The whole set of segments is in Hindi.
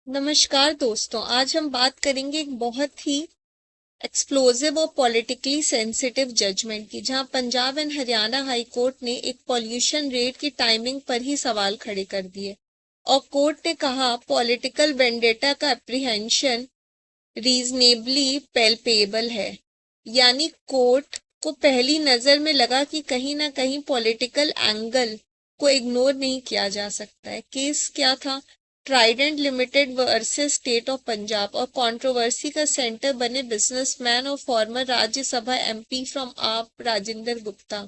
नमस्कार दोस्तों, आज हम बात करेंगे एक बहुत ही एक्सप्लोसिव और पॉलिटिकली सेंसिटिव जजमेंट की, जहां Punjab and Haryana high court ने एक पॉल्यूशन रेट की टाइमिंग पर ही सवाल खड़े कर दिए। और कोर्ट ने कहा पॉलिटिकल वेंडेटा का एप्रीहेंशन रीजनेबली पेलपेबल है। यानी कोर्ट को पहली नजर में लगा कि कहीं ना कहीं पॉलिटिकल एंगल को इग्नोर नहीं किया जा सकता है। केस क्या था? Trident limited versus state of Punjab. और कंट्रोवर्सी का सेंटर बने बिजनेसमैन और फॉर्मर राज्यसभा एमपी फ्रॉम आप राजेंद्र गुप्ता।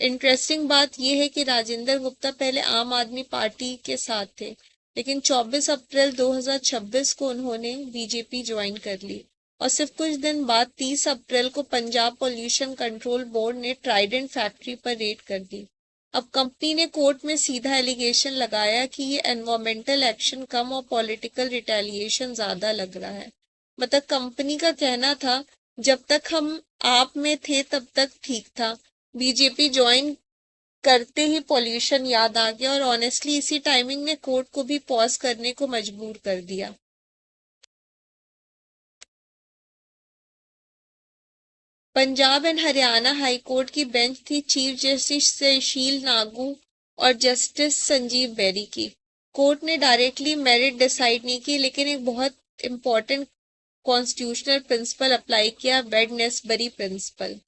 इंटरेस्टिंग बात यह है कि राजेंद्र गुप्ता पहले आम आदमी पार्टी के साथ थे, लेकिन 24 अप्रैल 2026 को उन्होंने बीजेपी ज्वाइन कर ली। और सिर्फ कुछ दिन बाद 30 अप्रैल को पंजाब पोल्यूशन कंट्रोल बोर्ड ने ट्राइडेंट फैक्ट्री पर रेड कर दी। अब कंपनी ने कोर्ट में सीधा एलिगेशन लगाया कि ये एनवायरमेंटल एक्शन कम और पॉलिटिकल रिटेलिएशन ज्यादा लग रहा है। मतलब कंपनी का कहना था जब तक हम आप में थे तब तक ठीक था, बीजेपी ज्वाइन करते ही पॉल्यूशन याद आ गया। और ऑनेस्टली इसी टाइमिंग ने कोर्ट को भी पॉज करने को मजबूर कर दिया। Punjab and Haryana high court की बेंच थी चीफ जस्टिस सुशील नागू और जस्टिस संजीव बेरी की। कोर्ट ने डायरेक्टली मेरिट डिसाइड नहीं की, लेकिन एक बहुत इंपॉर्टेंट कॉन्स्टिट्यूशनल प्रिंसिपल अप्लाई किया, वेडनेसबरी प्रिंसिपल।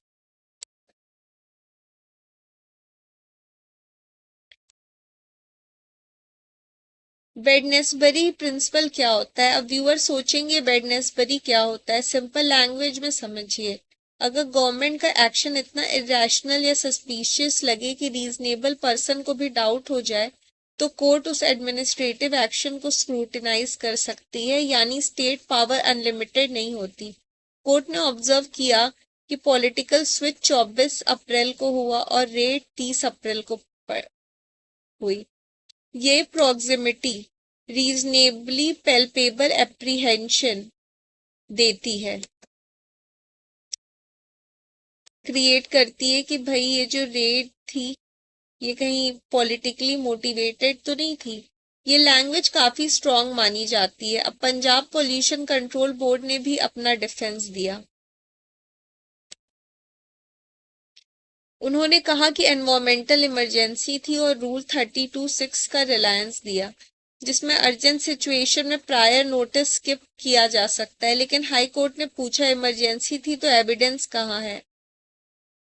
वेडनेसबरी प्रिंसिपल क्या होता है? अब व्यूअर सोचेंगे वेडनेसबरी क्या होता है। सिंपल लैंग्वेज में समझिए, अगर गवर्नमेंट का एक्शन इतना इरेशनल या सस्पिशियस लगे कि रीजनेबल पर्सन को भी डाउट हो जाए, तो कोर्ट उस एडमिनिस्ट्रेटिव एक्शन को स्क्रूटिनाइज कर सकती है। यानी स्टेट पावर अनलिमिटेड नहीं होती। कोर्ट ने ऑब्जर्व किया कि पॉलिटिकल स्विच 24 अप्रैल को हुआ और रेड 30 अप्रैल को हुई। ये प्रॉक्सिमिटी रीजनेबली पेल्पेबल एप्रीहेंशन देती है, क्रिएट करती है कि भाई ये जो रेड थी ये कहीं पॉलिटिकली मोटिवेटेड तो नहीं थी। ये लैंग्वेज काफी स्ट्रांग मानी जाती है। अब पंजाब पोल्यूशन कंट्रोल बोर्ड ने भी अपना डिफेंस दिया। उन्होंने कहा कि एनवायरमेंटल इमरजेंसी थी और रूल 32(6) का रिलायंस दिया, जिसमें अर्जेंट सिचुएशन में प्रायर नोटिस स्किप किया जा सकता है। लेकिन हाई कोर्ट ने पूछा इमरजेंसी थी तो एविडेंस कहाँ है?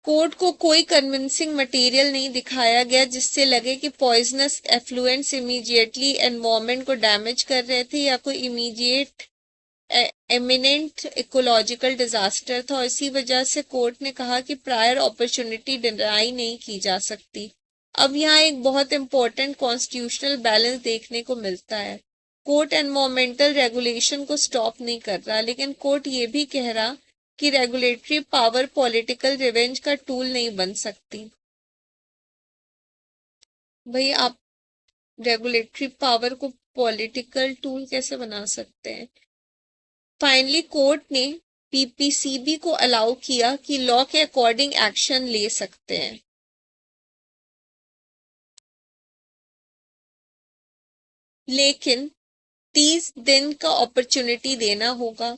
कोर्ट को कोई कन्विंसिंग मटेरियल नहीं दिखाया गया जिससे लगे कि पॉइजनस एफ्लुएंट्स इमीडिएटली एनवायरमेंट को डैमेज कर रहे थे या कोई इमीडिएट एमिनेंट इकोलॉजिकल डिजास्टर था। और इसी वजह से कोर्ट ने कहा कि प्रायर अपॉर्चुनिटी डिनाई नहीं की जा सकती। अब यहाँ एक बहुत इंपॉर्टेंट कॉन्स्टिट्यूशनल बैलेंस देखने को मिलता है। कोर्ट एनवायरमेंटल रेगुलेशन को स्टॉप नहीं कर रहा, लेकिन कोर्ट ये भी कह रहा कि रेगुलेटरी पावर पॉलिटिकल रिवेंज का टूल नहीं बन सकती। भाई आप रेगुलेटरी पावर को पॉलिटिकल टूल कैसे बना सकते हैं? फाइनली कोर्ट ने पीपीसीबी को अलाउ किया कि लॉ के अकॉर्डिंग एक्शन ले सकते हैं। लेकिन 30 दिन का अपॉर्चुनिटी देना होगा।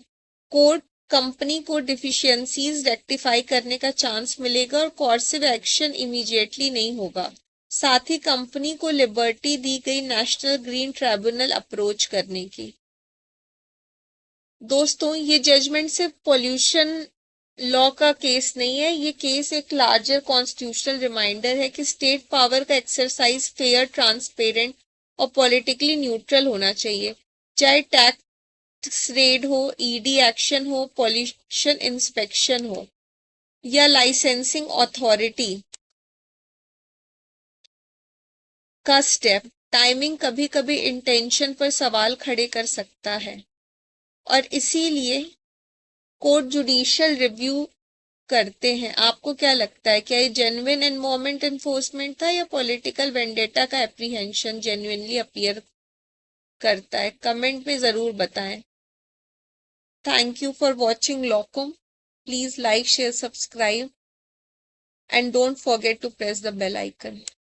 कोर्ट कंपनी को डिफिशियंसीज रेक्टिफाई करने का चांस मिलेगा और कॉर्सिव एक्शन इमीडिएटली नहीं होगा। साथ ही कंपनी को लिबर्टी दी गई नेशनल ग्रीन ट्राइब्यूनल अप्रोच करने की। दोस्तों, ये जजमेंट सिर्फ पोल्यूशन लॉ का केस नहीं है, ये केस एक लार्जर कॉन्स्टिट्यूशनल रिमाइंडर है कि स्टेट पावर का एक्सरसाइज फेयर, ट्रांसपेरेंट और पॉलिटिकली न्यूट्रल होना चाहिए। चाहे टैक्स रेड हो, ईडी एक्शन हो, पॉल्यूशन इंस्पेक्शन हो या लाइसेंसिंग अथॉरिटी का स्टेप, टाइमिंग कभी कभी इंटेंशन पर सवाल खड़े कर सकता है। और इसीलिए कोर्ट जुडिशियल रिव्यू करते हैं। आपको क्या लगता है, क्या ये जेन्युइन एनवायरमेंट एनफोर्समेंट था या पॉलिटिकल वेंडेटा का एप्रीहेंशन जेन्युइनली अपीयर करता है? कमेंट में जरूर बताएं। थैंक यू फॉर वॉचिंग लॉकम। Please like, share, subscribe and don't forget to press the bell icon.